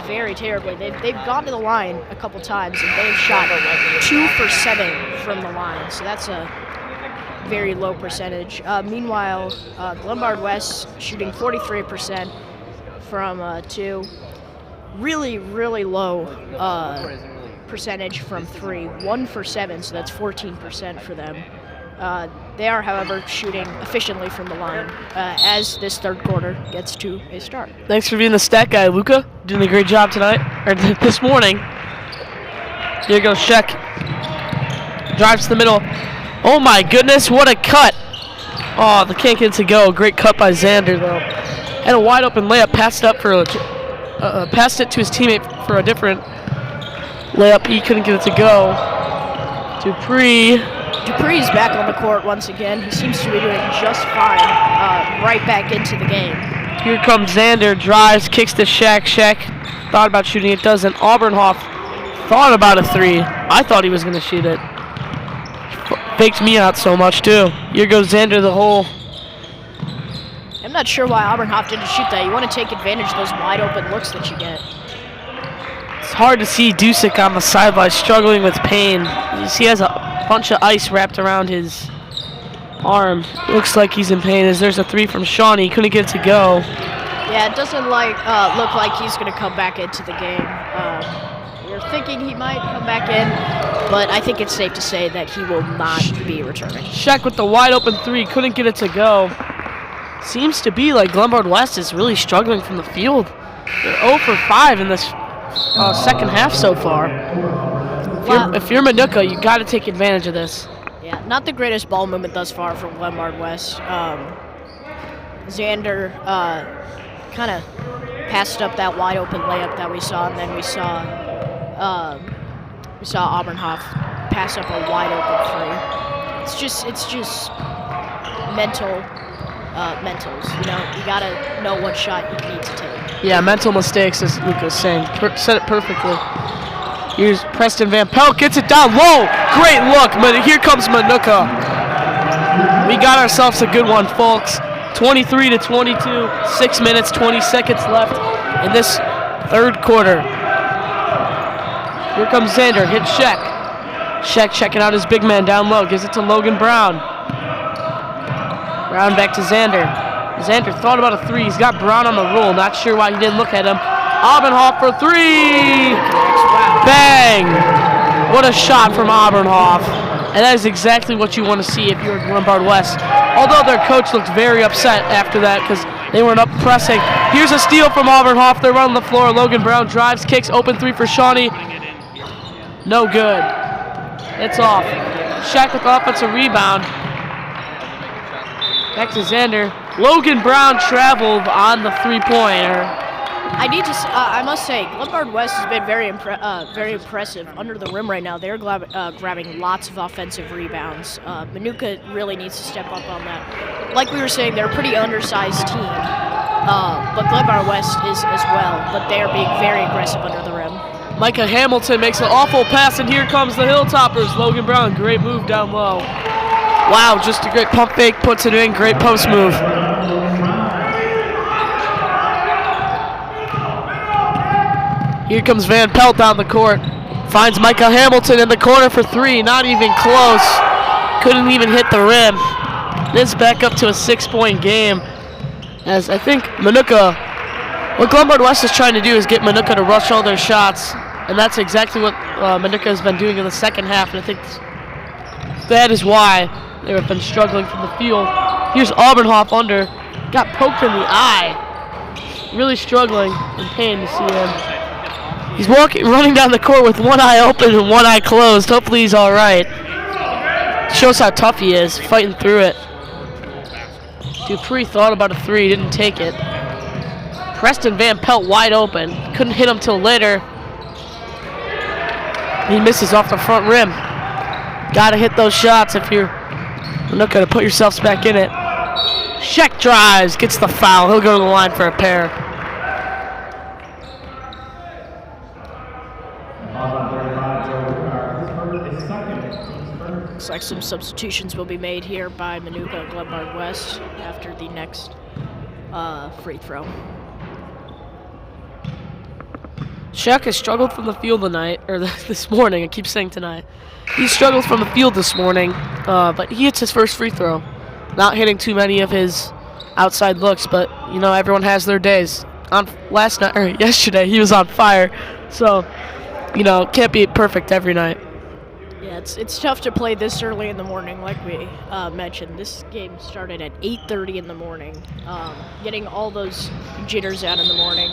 very terribly. They've gone to the line a couple times, and they've shot 2 for 7 from the line, so that's a very low percentage. Meanwhile, Glenbard West shooting 43% from 2. Really, really low percentage from 3. 1 for 7, so that's 14% for them. They are, however, shooting efficiently from the line as this third quarter gets to a start. Thanks for being the stat guy, Luca. Doing a great job tonight, or this morning. Here goes Sheck. Drives to the middle. Oh my goodness, what a cut. Oh, the can't get it to go. Great cut by Xander, though. Had a wide open layup, passed it to his teammate for a different layup. He couldn't get it to go. Dupree's back on the court once again. He seems to be doing just fine. Right back into the game. Here comes Xander, drives, kicks to Shaq. Shaq thought about shooting it, doesn't. Auburnhoff thought about a 3. I thought he was going to shoot it. Faked me out so much, too. Here goes Xander the hole. I'm not sure why Auburnhoff didn't shoot that. You want to take advantage of those wide open looks that you get. It's hard to see Dusick on the sideline struggling with pain. You see he has a bunch of ice wrapped around his arm. Looks like he's in pain as there's a 3 from Shawnee. He couldn't get it to go. Yeah, it doesn't look like he's going to come back into the game. We're thinking he might come back in, but I think it's safe to say that he will not be returning. Sheck with the wide open 3, couldn't get it to go. Seems to be like Glenbard West is really struggling from the field. They're 0 for 5 in this second half so far. If you're Minooka, you got to take advantage of this. Yeah, not the greatest ball movement thus far from Glenbard West. Xander kind of passed up that wide open layup that we saw, and then we saw Auburnhoff pass up a wide open 3. It's just mentals. You know, you gotta know what shot you need to take. Yeah, mental mistakes, as Luca's saying. Said it perfectly. Here's Preston Van Pelt, gets it down low. Great look, but here comes Minooka. We got ourselves a good one, folks. 23-22, 6 minutes, 20 seconds left in this third quarter. Here comes Xander, hits Sheck. Sheck checking out his big man down low, gives it to Logan Brown. Brown back to Xander. Xander thought about a 3. He's got Brown on the roll. Not sure why he didn't look at him. Auburnhoff for 3. Bang! What a shot from Auburnhoff. And that is exactly what you want to see if you're Glenbard West. Although their coach looked very upset after that because they weren't up pressing. Here's a steal from Auburnhoff. They're running the floor. Logan Brown drives, kicks, open 3 for Shawnee. No good. It's off. Shaq with the offensive rebound. Back to Xander. Logan Brown traveled on the 3-pointer. I must say, Glenbard West has been very impressive under the rim right now. They're grabbing lots of offensive rebounds. Minooka really needs to step up on that. Like we were saying, they're a pretty undersized team, but Glenbard West is as well. But they are being very aggressive under the rim. Micah Hamilton makes an awful pass, and here comes the Hilltoppers. Logan Brown, great move down low. Wow, just a great pump fake, puts it in, great post move. Here comes Van Pelt down the court. Finds Micah Hamilton in the corner for 3, not even close. Couldn't even hit the rim. This back up to a 6-point game. As I think Minooka, what Glenbard West is trying to do is get Minooka to rush all their shots. And that's exactly what Minooka has been doing in the second half. And I think that is why they have been struggling from the field. Here's Auburnhoff under. Got poked in the eye. Really struggling, in pain to see him. He's running down the court with one eye open and one eye closed. Hopefully he's all right. Shows how tough he is, fighting through it. Dupree thought about a 3, didn't take it. Preston Van Pelt wide open. Couldn't hit him till later. He misses off the front rim. Gotta hit those shots if you're not gonna put yourselves back in it. Sheck drives, gets the foul. He'll go to the line for a pair. Looks like some substitutions will be made here by Minooka and Glenbard West after the next free throw. Shaq has struggled from the field tonight, or this morning. I keep saying tonight. He struggled from the field this morning, but he hits his first free throw. Not hitting too many of his outside looks, but you know everyone has their days. On last night or yesterday, he was on fire, so you know can't be perfect every night. Yeah, it's tough to play this early in the morning, like we mentioned. This game started at 8:30 in the morning. Getting all those jitters out in the morning.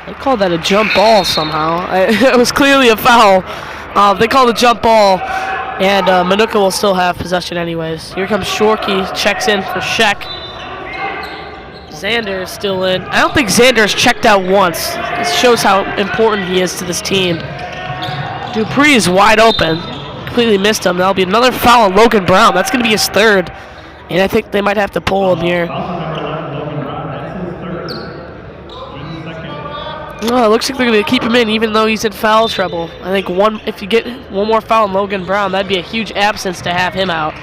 They called that a jump ball somehow. It was clearly a foul. They called a jump ball, and Minooka will still have possession anyways. Here comes Shorkey, checks in for Sheck. Xander is still in. I don't think Xander's checked out once. This shows how important he is to this team. Dupree is wide open. Completely missed him. That'll be another foul on Logan Brown. That's going to be his third, and I think they might have to pull him here. Oh, it looks like they're going to keep him in even though he's in foul trouble. I think if you get one more foul on Logan Brown, that'd be a huge absence to have him out.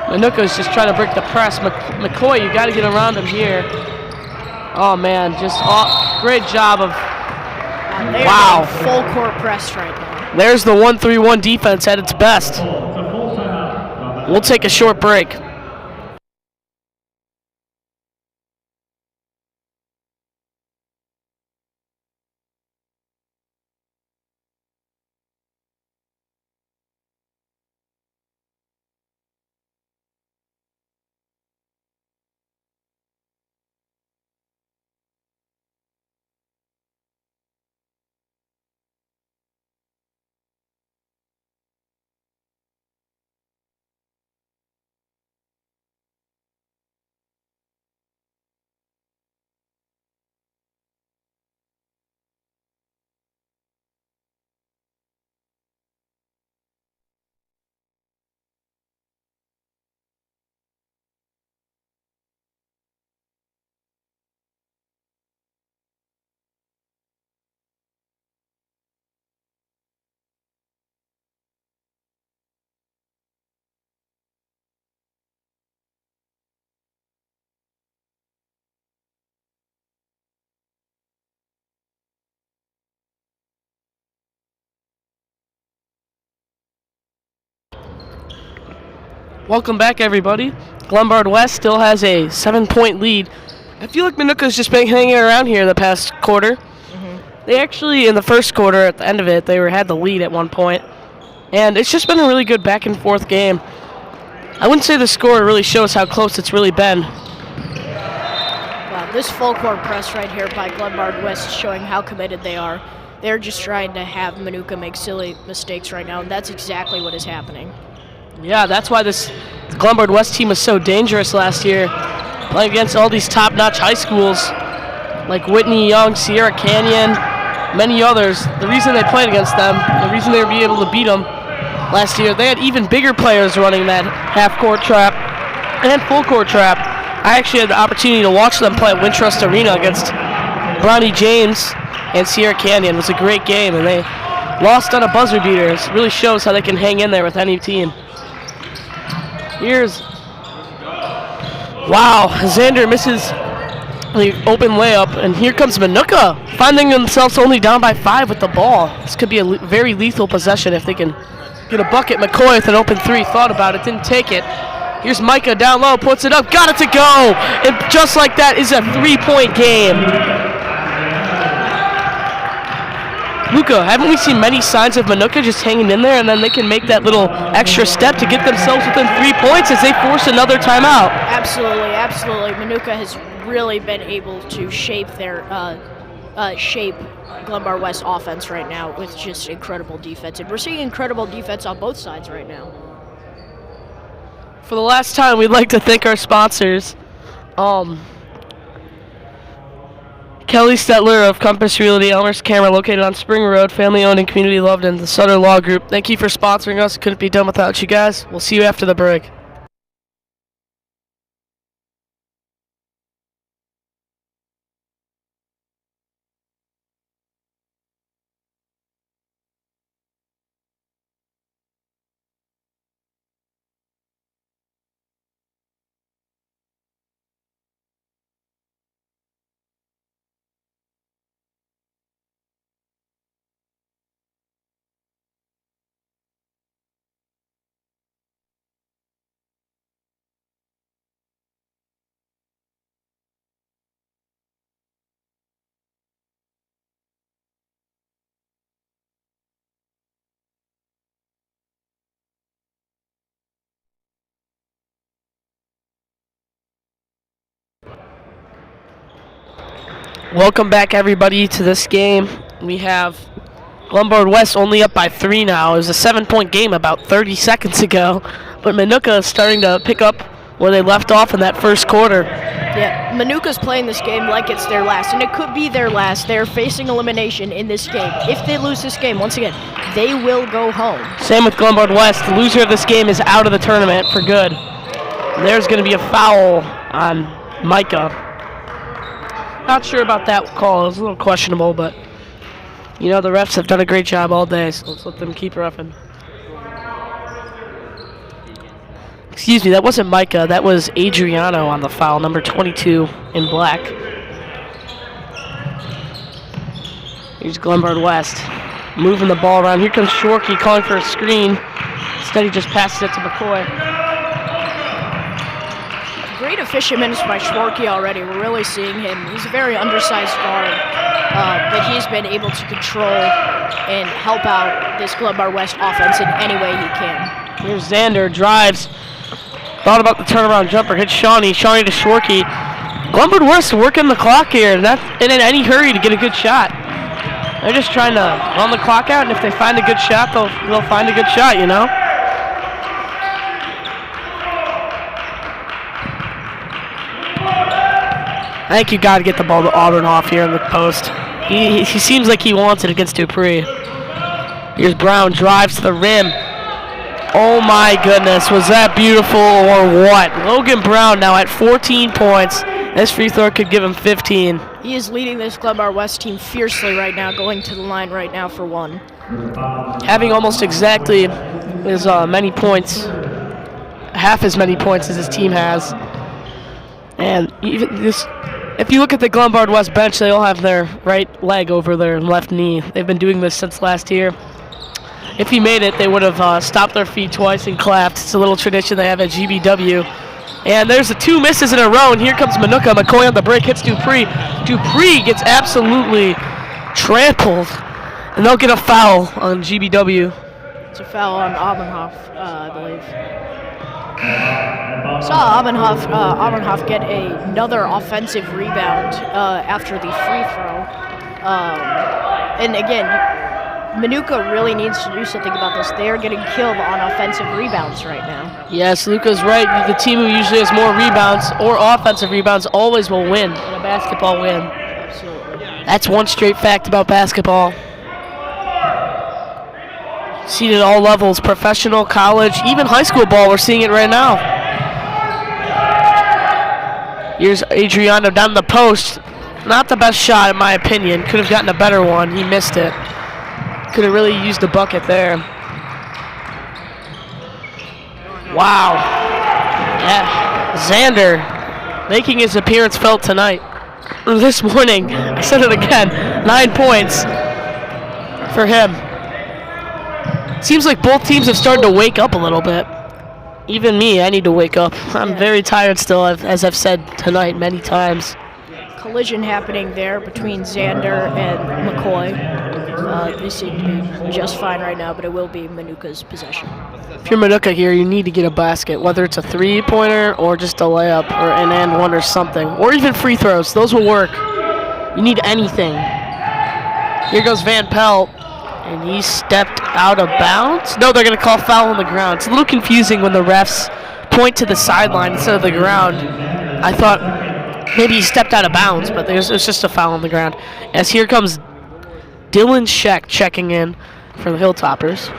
Minooka's just trying to break the press. McCoy, you got to get around him here. Oh, man, just great job of... Wow. Full court press right now. There's the 1-3-1 defense at its best. We'll take a short break. Welcome back, everybody. Glenbard West still has a 7-point lead. I feel like Minooka's just been hanging around here the past quarter. They actually, in the first quarter, at the end of it, they had the lead at one point. And it's just been a really good back-and-forth game. I wouldn't say the score really shows how close it's really been. Wow, this full court press right here by Glenbard West is showing how committed they are. They're just trying to have Minooka make silly mistakes right now, and that's exactly what is happening. Yeah, that's why this Glenbard West team was so dangerous last year. Playing against all these top-notch high schools like Whitney Young, Sierra Canyon, many others. The reason they played against them, the reason they were able to beat them last year, they had even bigger players running that half-court trap and full-court trap. I actually had the opportunity to watch them play at Wintrust Arena against Bronny James and Sierra Canyon. It was a great game, and they lost on a buzzer beater. It really shows how they can hang in there with any team. Wow, Xander misses the open layup, and here comes Minooka, finding themselves only down by 5 with the ball. This could be a very lethal possession if they can get a bucket. McCoy with an open 3, thought about it, didn't take it. Here's Micah down low, puts it up, got it to go, and just like that is a 3-point game. Luka, haven't we seen many signs of Minooka just hanging in there, and then they can make that little extra step to get themselves within 3 points as they force another timeout? Absolutely, absolutely. Minooka has really been able to shape their Glenbard West offense right now with just incredible defense, and we're seeing incredible defense on both sides right now. For the last time, we'd like to thank our sponsors. Kelly Stetler of Compass Realty, Elmer's Camera, located on Spring Road, family owned and community loved, and the Sutter Law Group. Thank you for sponsoring us. Couldn't be done without you guys. We'll see you after the break. Welcome back, everybody, to this game. We have Glenbard West only up by 3 now. It was a 7-point game about 30 seconds ago, but Minooka is starting to pick up where they left off in that first quarter. Yeah, Minooka's playing this game like it's their last, and it could be their last. They're facing elimination in this game. If they lose this game, once again, they will go home. Same with Glenbard West. The loser of this game is out of the tournament for good. And there's going to be a foul on Micah. Not sure about that call. It was a little questionable, but you know the refs have done a great job all day, so let's let them keep reffing. Excuse me, that wasn't Micah. That was Adriano on the foul, number 22 in black. Here's Glenbard West moving the ball around. Here comes Shorkey calling for a screen. Instead, he just passes it to McCoy. Great efficient minutes by Schwarke already. We're really seeing him. He's a very undersized guard, but he's been able to control and help out this Glenbard West offense in any way he can. Here's Xander, drives. Thought about the turnaround jumper. Hits Shawnee. Shawnee to Schwarke. Glenbard West working the clock here, and not in any hurry to get a good shot. They're just trying to run the clock out, and if they find a good shot, they'll find a good shot, you know? I think you got to get the ball to Auburn off here in the post. He seems like he wants it against Dupree. Here's Brown, drives to the rim. Oh my goodness, was that beautiful or what? Logan Brown now at 14 points. This free throw could give him 15. He is leading this Glenbard West team fiercely right now, going to the line right now for one. Having almost exactly as many points, half as many points as his team has. And even this, if you look at the Glenbard West bench, they all have their right leg over their left knee. They've been doing this since last year. If he made it, they would have stopped their feet twice and clapped. It's a little tradition they have at GBW. And there's the 2 misses in a row, and here comes Minooka. McCoy on the break, hits Dupree. Dupree gets absolutely trampled, and they'll get a foul on GBW. It's a foul on Aubenhoff, I believe. Saw Aubenhoff get another offensive rebound after the free throw. And again, Minooka really needs to do something about this. They are getting killed on offensive rebounds right now. Yes, Luca's right. The team who usually has more rebounds or offensive rebounds always will win in a basketball win. Absolutely. That's one straight fact about basketball. Seen it at all levels, professional, college, even high school ball. We're seeing it right now. Here's Adriano down the post. Not the best shot, in my opinion. Could have gotten a better one. He missed it. Could have really used the bucket there. Wow. Yeah. Xander making his appearance felt tonight. This morning. I said it again. 9 points for him. Seems like both teams have started to wake up a little bit. Even me, I need to wake up. I'm very tired still, as I've said tonight many times. Collision happening there between Xander and McCoy. They seem to be just fine right now, but it will be Minooka's possession. If you're Minooka here, you need to get a basket, whether it's a 3-pointer or just a layup or an and one or something, or even free throws. Those will work. You need anything. Here goes Van Pelt. And he stepped out of bounds? No, they're going to call foul on the ground. It's a little confusing when the refs point to the sideline instead of the ground. I thought maybe he stepped out of bounds, but it's just a foul on the ground. As here comes Dylan Scheck checking in for the Hilltoppers.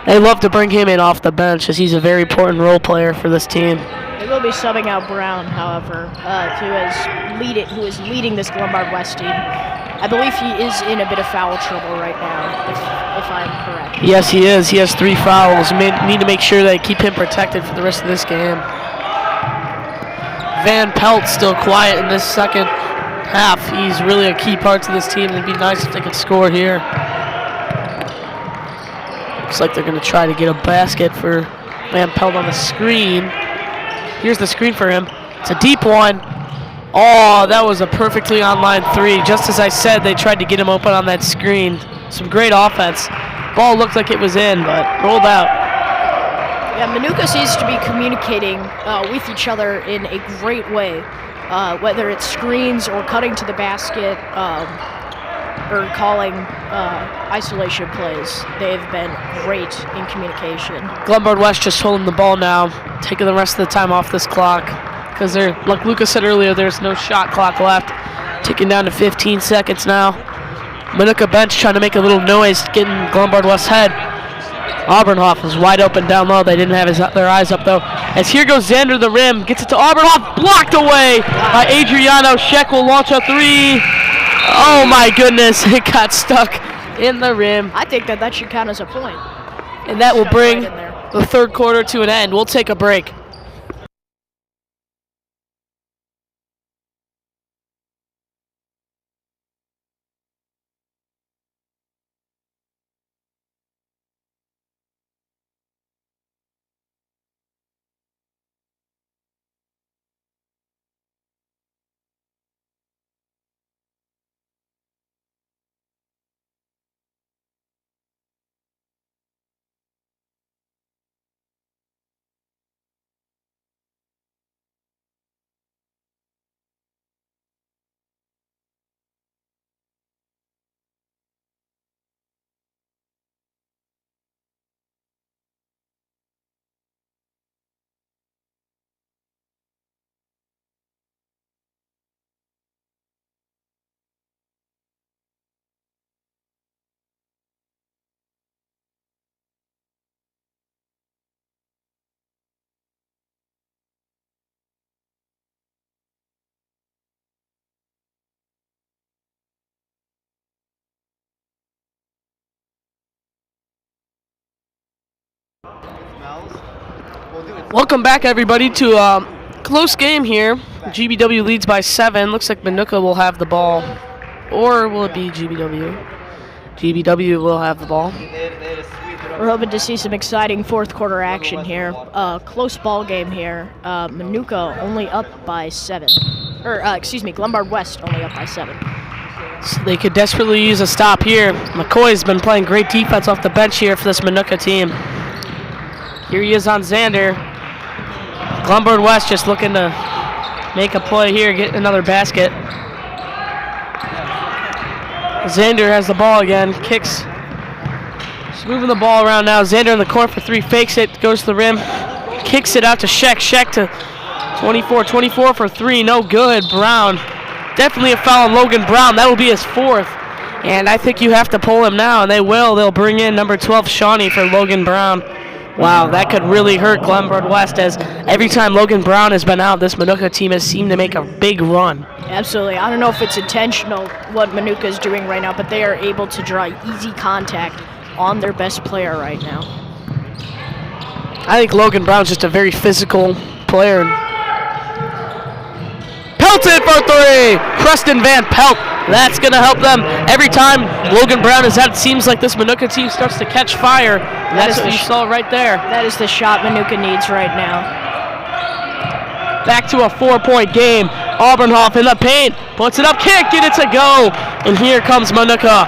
They love to bring him in off the bench as he's a very important role player for this team. They will be subbing out Brown, however, who is leading this Glenbard West team. I believe he is in a bit of foul trouble right now, if I'm correct. Yes, he is. He has 3 fouls. We need to make sure they keep him protected for the rest of this game. Van Pelt still quiet in this second half. He's really a key part to this team. It'd be nice if they could score here. Looks like they're going to try to get a basket for Van Pelt on the screen. Here's the screen for him. It's a deep one. Oh, that was a perfectly on-line 3. Just as I said, they tried to get him open on that screen. Some great offense. Ball looked like it was in, but rolled out. Yeah, Minooka seems to be communicating with each other in a great way. whether it's screens or cutting to the basket or calling isolation plays. They've been great in communication. Glenbard West just holding the ball now, taking the rest of the time off this clock because they're, like Luca said earlier, there's no shot clock left. Ticking down to 15 seconds now. Minooka bench trying to make a little noise, getting Glenbard West's head. Auburnhoff was wide open down low. They didn't have their eyes up, though. As here goes Xander to the rim. Gets it to Auburnhoff. Blocked away by Adriano. Sheck will launch a three. Oh, my goodness. It got stuck in the rim. I think that should count as a point. And that will bring the third quarter to an end. We'll take a break. Welcome back, everybody, to a close game here. GBW leads by 7. Looks like Minooka will have the ball. Or will it be GBW? GBW will have the ball. We're hoping to see some exciting fourth quarter action here. Close ball game here. Minooka only up by 7. Glenbard West only up by 7. So they could desperately use a stop here. McCoy's been playing great defense off the bench here for this Minooka team. Here he is on Xander. Glenbard West just looking to make a play here, get another basket. Xander has the ball again, kicks. Just moving the ball around now. Xander in the court for 3, fakes it, goes to the rim, kicks it out to Sheck. Sheck to 24 for 3, no good. Brown, definitely a foul on Logan Brown. That will be his 4th. And I think you have to pull him now, and they will. They'll bring in number 12, Shawnee, for Logan Brown. Wow, that could really hurt Glenbard West, as every time Logan Brown has been out, this Minooka team has seemed to make a big run. Absolutely. I don't know if it's intentional what Minooka is doing right now, but they are able to draw easy contact on their best player right now. I think Logan Brown's just a very physical player. Pelted for 3! Preston Van Pelt. That's going to help them. Every time Logan Brown is out, it seems like this Minooka team starts to catch fire. And that's what you saw right there. That is the shot Minooka needs right now. Back to a 4-point game. Auburnhoff in the paint. Puts it up, can't get it to go. And here comes Minooka.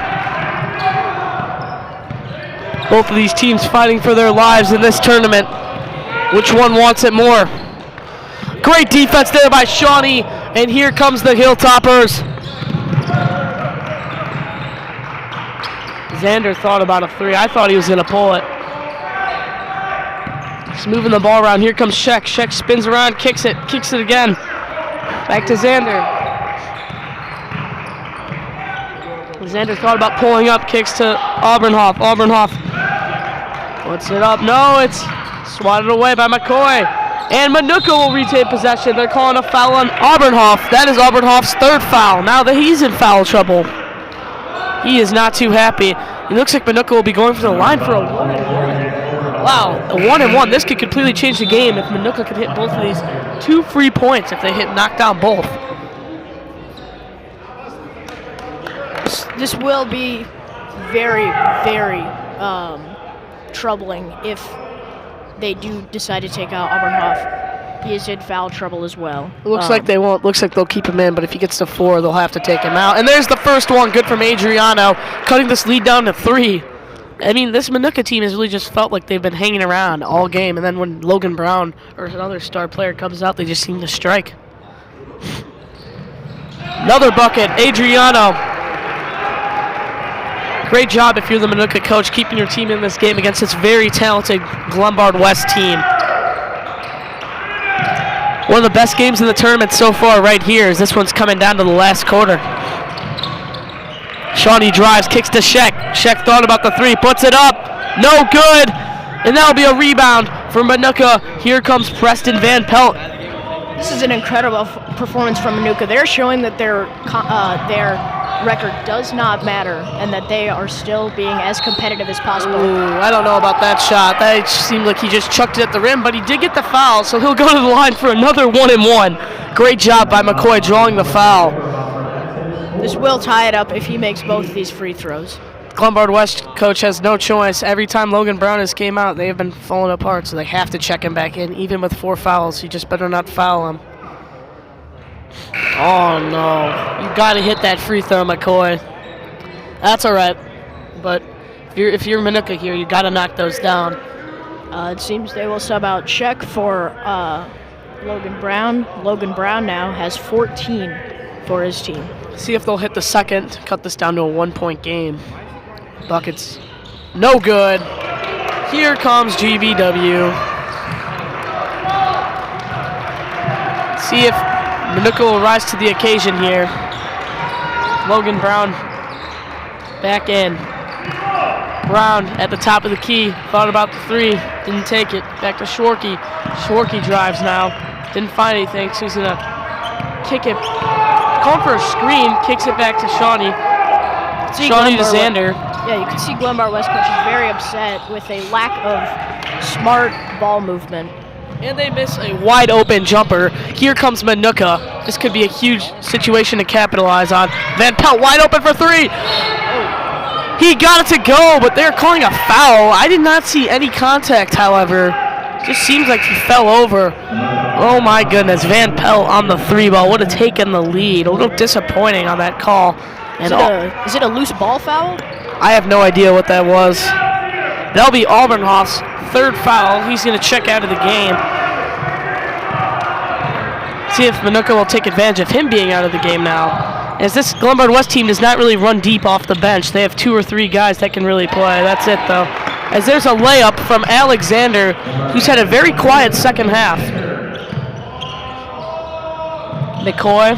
Both of these teams fighting for their lives in this tournament. Which one wants it more? Great defense there by Shawnee. And here comes the Hilltoppers. Xander thought about a 3. I thought he was going to pull it. Just moving the ball around. Here comes Sheck. Sheck spins around, kicks it again. Back to Xander. Xander thought about pulling up, kicks to Auburnhoff. Auburnhoff puts it up. No, it's swatted away by McCoy. And Minooka will retain possession. They're calling a foul on Auburnhoff. That is Auburnhoff's 3rd foul. Now that he's in foul trouble. He is not too happy. It looks like Minooka will be going for the line for a 1-and-1. Wow, a 1-and-1. This could completely change the game if Minooka could hit both of these 2 free points if they knock down both. This will be very, very troubling if they do decide to take out Auburnhoff. He is in foul trouble as well. It looks like they won't. Looks like they'll keep him in, but if he gets to 4, they'll have to take him out. And there's the first one, good from Adriano, cutting this lead down to 3. I mean, this Minooka team has really just felt like they've been hanging around all game, and then when Logan Brown or another star player comes out, they just seem to strike. Another bucket, Adriano. Great job if you're the Minooka coach, keeping your team in this game against this very talented Glenbard West team. One of the best games in the tournament so far right here, as this one's coming down to the last quarter. Shawnee drives, kicks to Sheck. Sheck thought about the three, puts it up. No good. And that'll be a rebound for Minooka. Here comes Preston Van Pelt. This is an incredible performance from Minooka. They're showing that their record does not matter and that they are still being as competitive as possible. Ooh, I don't know about that shot. That seemed like he just chucked it at the rim, but he did get the foul, so he'll go to the line for another 1-and-1. Great job by McCoy drawing the foul. This will tie it up if he makes both these free throws. Glenbard West coach has no choice. Every time Logan Brown has came out, they have been falling apart, so they have to check him back in. Even with 4 fouls, you just better not foul him. Oh, no. You got to hit that free throw, McCoy. That's all right. But if you're Minooka here, you got to knock those down. It seems they will sub out Sheck for Logan Brown. Logan Brown now has 14 for his team. See if they'll hit the second, cut this down to a 1-point game. Buckets, no good. Here comes GBW. See if Minooka will rise to the occasion here. Logan Brown back in. Brown at the top of the key, thought about the three, didn't take it. Back to Schwarke. Schwarke drives now, didn't find anything, so he's gonna kick it. Calling for a screen, kicks it back to Shawnee. Shawnee to Xander. Yeah, you can see Glenbard West coach is very upset with a lack of smart ball movement. And they miss a wide open jumper. Here comes Minooka. This could be a huge situation to capitalize on. Van Pelt wide open for three. Oh. He got it to go, but they're calling a foul. I did not see any contact, however. Just seems like he fell over. Oh my goodness, Van Pelt on the 3 ball would have taken the lead. A little disappointing on that call. And is it a loose ball foul? I have no idea what that was. That'll be Auburnhoff's 3rd foul. He's going to check out of the game. See if Minooka will take advantage of him being out of the game now. As this Glenbard West team does not really run deep off the bench. They have 2 or 3 guys that can really play. That's it, though. As there's a layup from Alexander, who's had a very quiet second half. McCoy.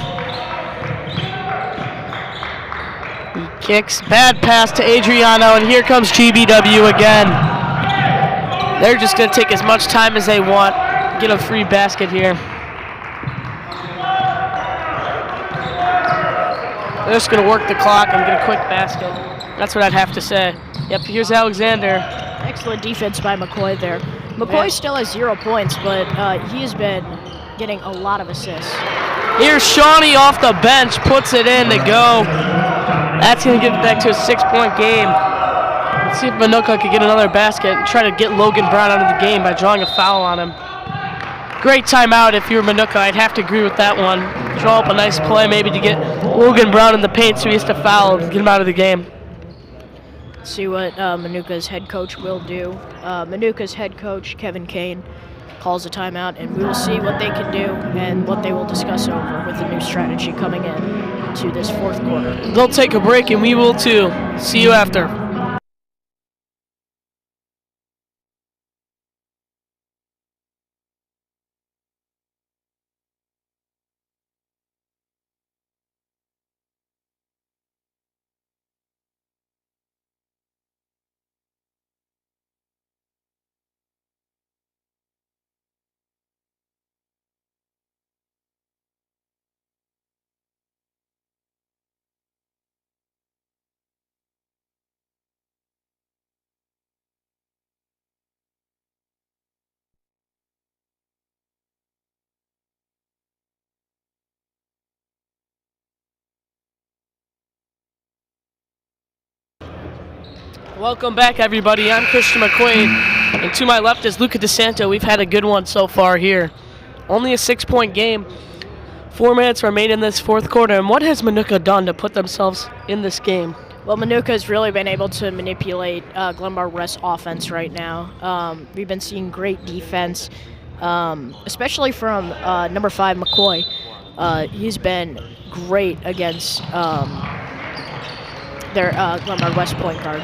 He kicks, bad pass to Adriano, and here comes GBW again. They're just going to take as much time as they want, get a free basket here. They're just going to work the clock and get a quick basket. That's what I'd have to say. Yep, here's Alexander. Excellent defense by McCoy there. McCoy still has 0 points, but he has been getting a lot of assists. Here's Shawnee off the bench, puts it in to go. That's going to get back to a 6-point game. Let's see if Minooka could get another basket and try to get Logan Brown out of the game by drawing a foul on him. Great timeout if you're Minooka. I'd have to agree with that one. Draw up a nice play maybe to get Logan Brown in the paint so he has to foul and get him out of the game. See what Minooka's head coach will do. Minooka's head coach, Kevin Kane, calls a timeout, and we will see what they can do and what they will discuss over with the new strategy coming in to this 4th quarter. They'll take a break, and we will too. See you after. Welcome back, everybody. I'm Christian McQuaid, and to my left is Luca DeSanto. We've had a good one so far here. Only a 6-point game. 4 minutes remain in this 4th quarter, and what has Minooka done to put themselves in this game? Well, Minooka has really been able to manipulate Glenbard West's offense right now. We've been seeing great defense, especially from number 5, McCoy. He's been great against their Glenbard West point guard.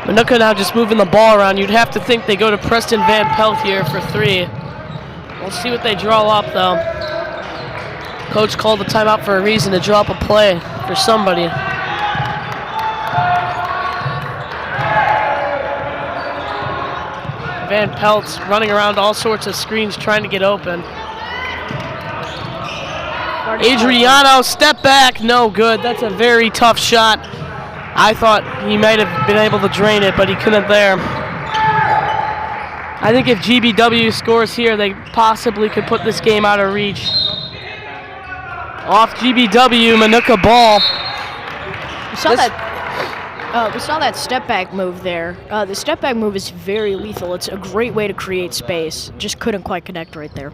Minooka now just moving the ball around. You'd have to think they go to Preston Van Pelt here for 3. We'll see what they draw up, though. Coach called the timeout for a reason, to draw up a play for somebody. Van Pelt's running around all sorts of screens trying to get open. Adriano, step back, no good. That's a very tough shot. I thought he might have been able to drain it, but he couldn't there. I think if GBW scores here, they possibly could put this game out of reach. Off GBW, Minooka ball. We saw that step back move there. The step back move is very lethal. It's a great way to create space. Just couldn't quite connect right there.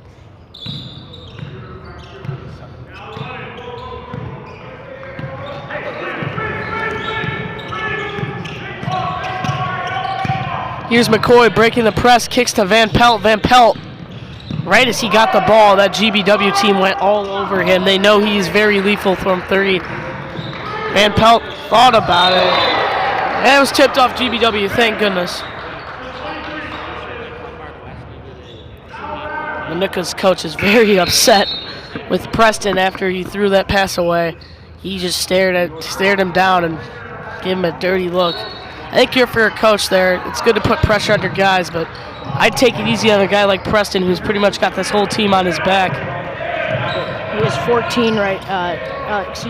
Here's McCoy breaking the press, kicks to Van Pelt. Van Pelt, right as he got the ball, that GBW team went all over him. They know he's very lethal from 3. Van Pelt thought about it. And it was tipped off GBW, thank goodness. Minooka's coach is very upset with Preston after he threw that pass away. He just stared him down and gave him a dirty look. I think you're for a coach there. It's good to put pressure on your guys, but I'd take it easy on a guy like Preston, who's pretty much got this whole team on his back. He is 14 right. He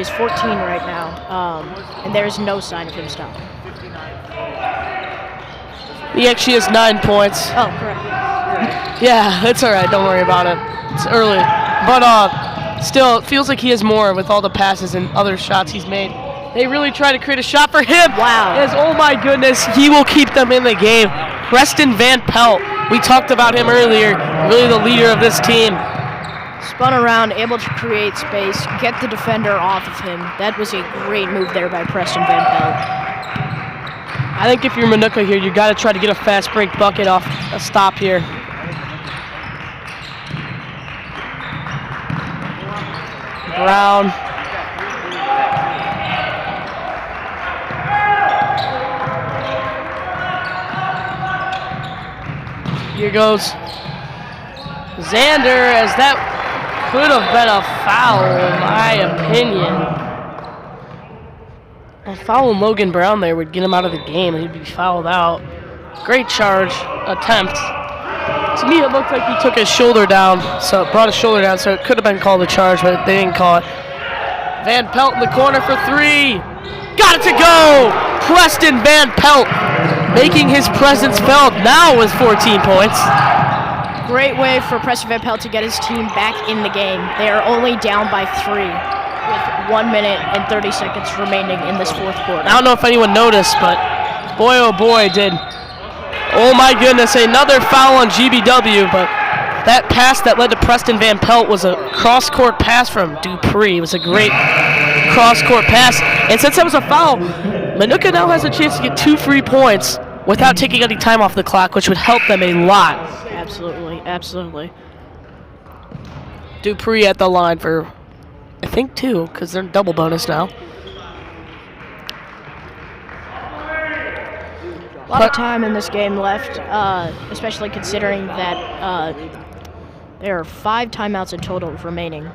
is 14 right now, and there's no sign of him stopping. He actually has 9 points. Oh, correct. Yeah, it's all right. Don't worry about it. It's early, but still, it feels like he has more with all the passes and other shots he's made. They really try to create a shot for him. Wow. Yes, oh my goodness, he will keep them in the game. Preston Van Pelt, we talked about him earlier, really the leader of this team. Spun around, able to create space, get the defender off of him. That was a great move there by Preston Van Pelt. I think if you're Minooka here, you got to try to get a fast break bucket off a stop here. Brown. Here goes Xander, as that could have been a foul, in my opinion. A foul on Logan Brown there would get him out of the game, and he'd be fouled out. Great charge attempt. To me, it looked like he took his shoulder down, so it brought his shoulder down, so it could have been called a charge, but they didn't call it. Van Pelt in the corner for 3. Got it to go! Preston Van Pelt making his presence felt now with 14 points. Great way for Preston Van Pelt to get his team back in the game. They are only down by 3 with 1 minute and 30 seconds remaining in this fourth quarter. I don't know if anyone noticed, but boy, oh boy, did. Oh my goodness, another foul on GBW, but that pass that led to Preston Van Pelt was a cross-court pass from Dupree. It was a great cross-court pass. And since that was a foul, Minooka now has a chance to get 2 free points without taking any time off the clock, which would help them a lot. Absolutely, absolutely. Dupree at the line for, I think, 2, because they're double bonus now. A lot of time in this game left, especially considering that there are 5 timeouts in total remaining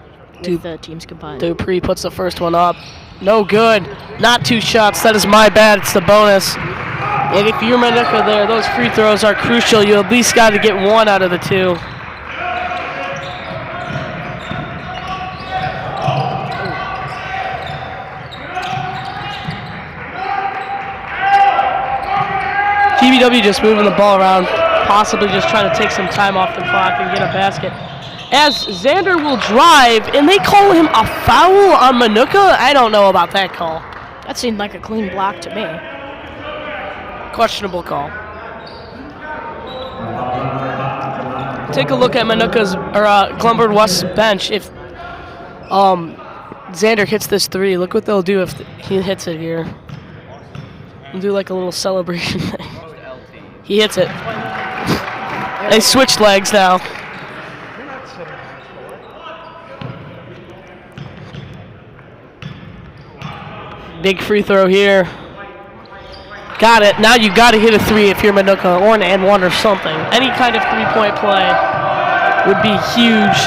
with the teams combined. Dupree puts the first one up. No good. Not 2 shots. That is my bad. It's the bonus. And if you're Minooka there, those free throws are crucial. You at least got to get 1 out of the 2. GBW just moving the ball around, possibly just trying to take some time off the clock and get a basket. As Xander will drive, and they call him a foul on Minooka? I don't know about that call. That seemed like a clean block to me. Questionable call. Take a look at Minooka's, or Glenbard West's bench. If Xander hits this 3, look what they'll do if he hits it here. They'll do like a little celebration thing. He hits it. They switched legs now. Big free throw here. Got it. Now you got to hit a 3 if you're Minooka, or an and 1 or something. Any kind of 3-point play would be huge.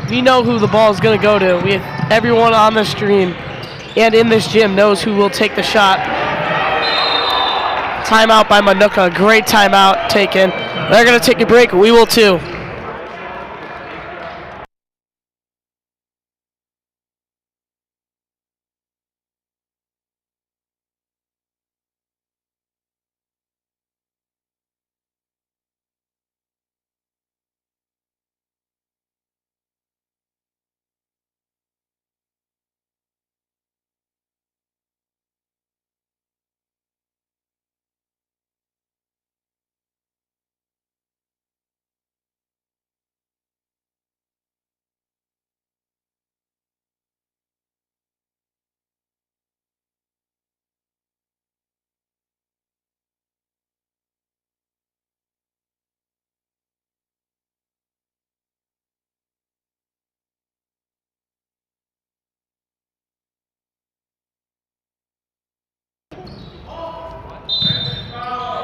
We know who the ball is going to go to. Everyone on the stream and in this gym knows who will take the shot. Timeout by Minooka. Great timeout taken. They're going to take a break. We will too.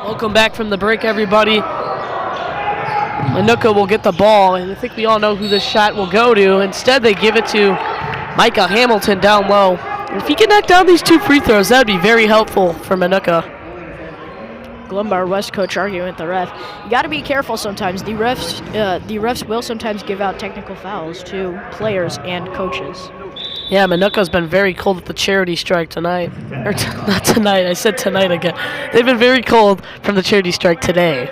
Welcome back from the break, everybody. Minooka will get the ball, and I think we all know who this shot will go to. Instead, they give it to Micah Hamilton down low. And if he can knock down these 2 free throws, that would be very helpful for Minooka. Glenbard West coach arguing with the ref. You got to be careful sometimes. The refs will sometimes give out technical fouls to players and coaches. Yeah, Minooka's been very cold at the charity strike tonight. Or not tonight, I said tonight again. They've been very cold from the charity strike today.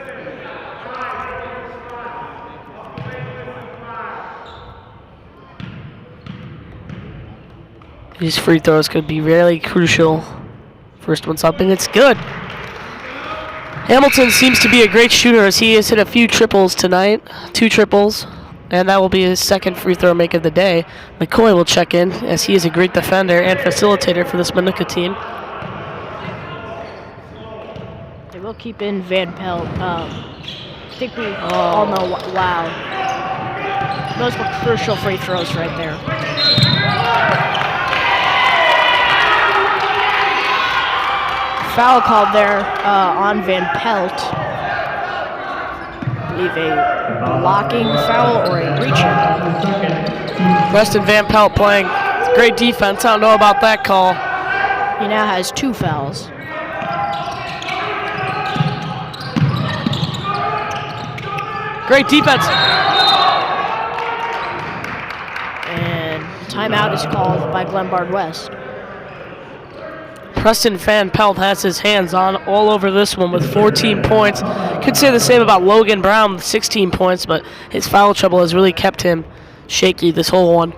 These free throws could be really crucial. First one's up, and it's good. Hamilton seems to be a great shooter as he has hit a few triples tonight. 2 triples. And that will be his second free throw make of the day. McCoy will check in as he is a great defender and facilitator for this Minooka team. They will keep in Van Pelt. I think we all know, wow. Those were crucial free throws right there. Foul called there on Van Pelt. I believe a blocking foul or a reaching. Preston Van Pelt playing great defense. I don't know about that call. He now has 2 fouls. Great defense. And timeout is called by Glenbard West. Preston Van Pelt has his hands on all over this one with 14 points. Could say the same about Logan Brown with 16 points, but his foul trouble has really kept him shaky this whole one.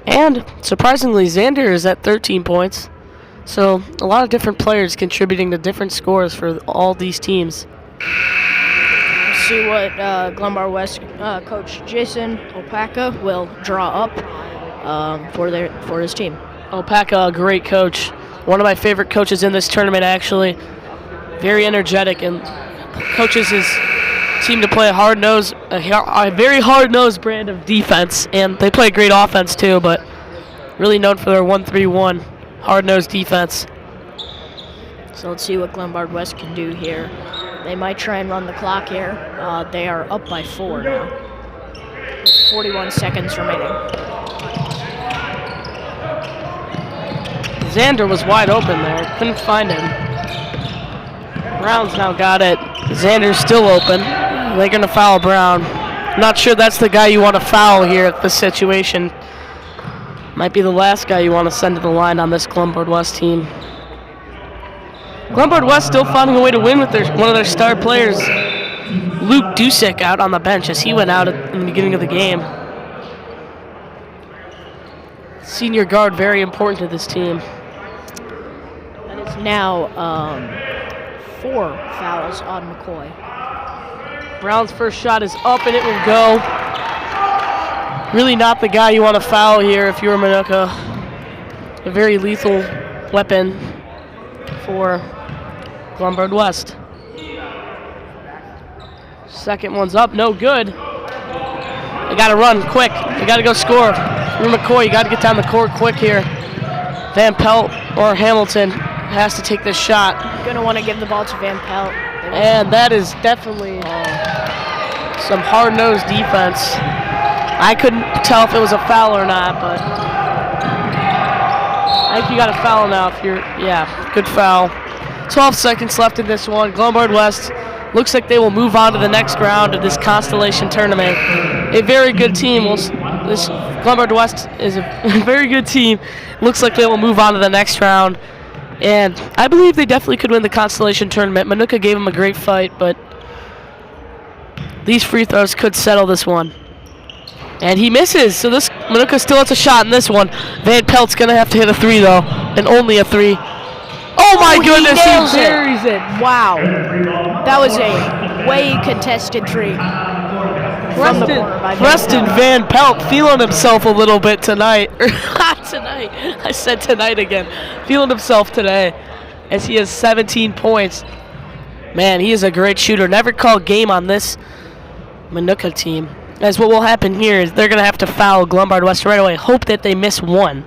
And surprisingly, Xander is at 13 points. So a lot of different players contributing to different scores for all these teams. We'll see what Glenbard West coach Jason Opaka will draw up for his team. Opaka, a great coach. One of my favorite coaches in this tournament, actually. Very energetic and coaches his team to play a very hard-nosed brand of defense. And they play great offense, too, but really known for their 1-3-1 hard-nosed defense. So let's see what Glenbard West can do here. They might try and run the clock here. They are up by 4 now. 41 seconds remaining. Xander was wide open there. Couldn't find him. Brown's now got it. Xander's still open. They're going to foul Brown. Not sure that's the guy you want to foul here at this situation. Might be the last guy you want to send to the line on this Glenbard West team. Glenbard West still finding a way to win with one of their star players, Luke Dusick, out on the bench as he went out in the beginning of the game. Senior guard, very important to this team. That is now 4 fouls on McCoy. Brown's first shot is up and it will go. Really not the guy you want to foul here if you're Minooka. A very lethal weapon for Glenbard West. Second one's up, no good. They got to run quick. They got to go score. You're McCoy, you got to get down the court quick here. Van Pelt or Hamilton has to take this shot. Gonna want to give the ball to Van Pelt. And that is definitely some hard-nosed defense. I couldn't tell if it was a foul or not, but I think you got a foul now if you're, yeah, good foul. 12 seconds left in this one. Glenbard West looks like they will move on to the next round of this Constellation tournament. A very good team. This Glenbard West is a very good team. Looks like they will move on to the next round. And I believe they definitely could win the Constellation tournament. Minooka gave them a great fight, but these free throws could settle this one. And he misses, so this Minooka still has a shot in this one. Van Pelt's going to have to hit a three, though, and only a three. Oh, my goodness, he buries it. Wow. That was a way contested three. Preston Van Pelt feeling himself a little bit tonight. Not tonight. I said tonight again. Feeling himself today as he has 17 points. Man, he is a great shooter. Never called game on this Minooka team. As what will happen here is they're going to have to foul Glenbard West right away. Hope that they miss one.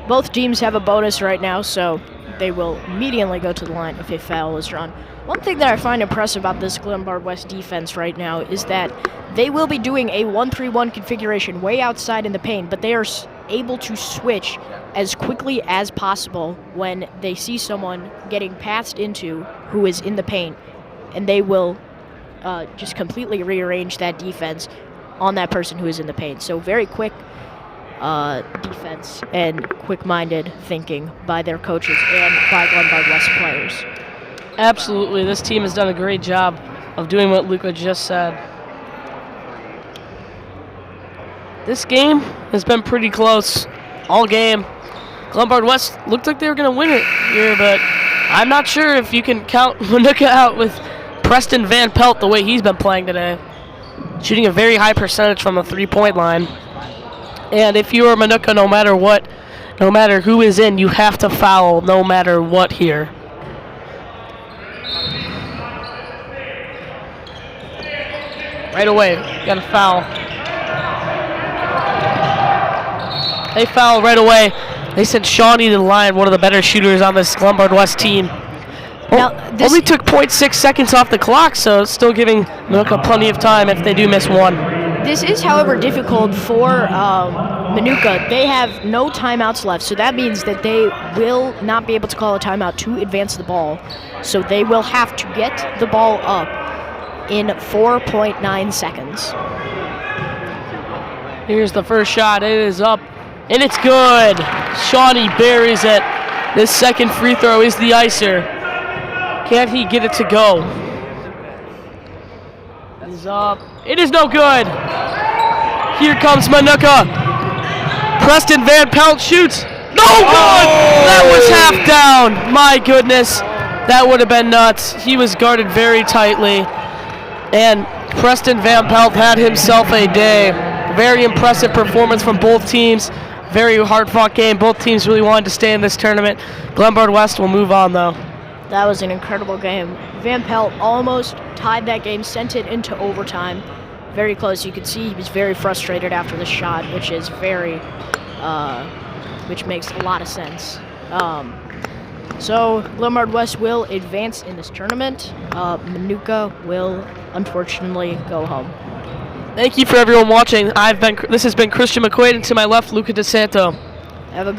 Both teams have a bonus right now, so they will immediately go to the line if a foul is drawn. One thing that I find impressive about this Glenbard West defense right now is that they will be doing a 1-3-1 configuration way outside in the paint, but they are able to switch as quickly as possible when they see someone getting passed into who is in the paint, and they will just completely rearrange that defense on that person who is in the paint. So very quick defense and quick-minded thinking by their coaches and by Glenbard West players. Absolutely. This team has done a great job of doing what Luca just said. This game has been pretty close all game. Glenbard West looked like they were going to win it here, but I'm not sure if you can count Minooka out with Preston Van Pelt the way he's been playing today. Shooting a very high percentage from the three-point line. And if you are Minooka, no matter what, no matter who is in, you have to foul no matter what here. Right away, got a foul. They foul right away. They sent Shawnee to the line, one of the better shooters on this Glenbard West team. Now, only took 0.6 seconds off the clock, so it's still giving Minooka plenty of time if they do miss one. This is, however, difficult for Minooka. They have no timeouts left, so that means that they will not be able to call a timeout to advance the ball. So they will have to get the ball up in 4.9 seconds. Here's the first shot. It is up, and it's good. Shawnee buries it. This second free throw is the icer. Can he get it to go? It is up. It is no good. Here comes Minooka. Preston Van Pelt shoots. No good! That was half down. My goodness. That would have been nuts. He was guarded very tightly. And Preston Van Pelt had himself a day. Very impressive performance from both teams. Very hard-fought game. Both teams really wanted to stay in this tournament. Glenbard West will move on, though. That was an incredible game. Van Pelt almost tied that game, sent it into overtime. Very close. You could see he was very frustrated after the shot, which is which makes a lot of sense. So Glenbard West will advance in this tournament. Minooka will unfortunately go home. Thank you for everyone watching. This has been Christian McQuaid, and to my left, Luca DeSanto. Have a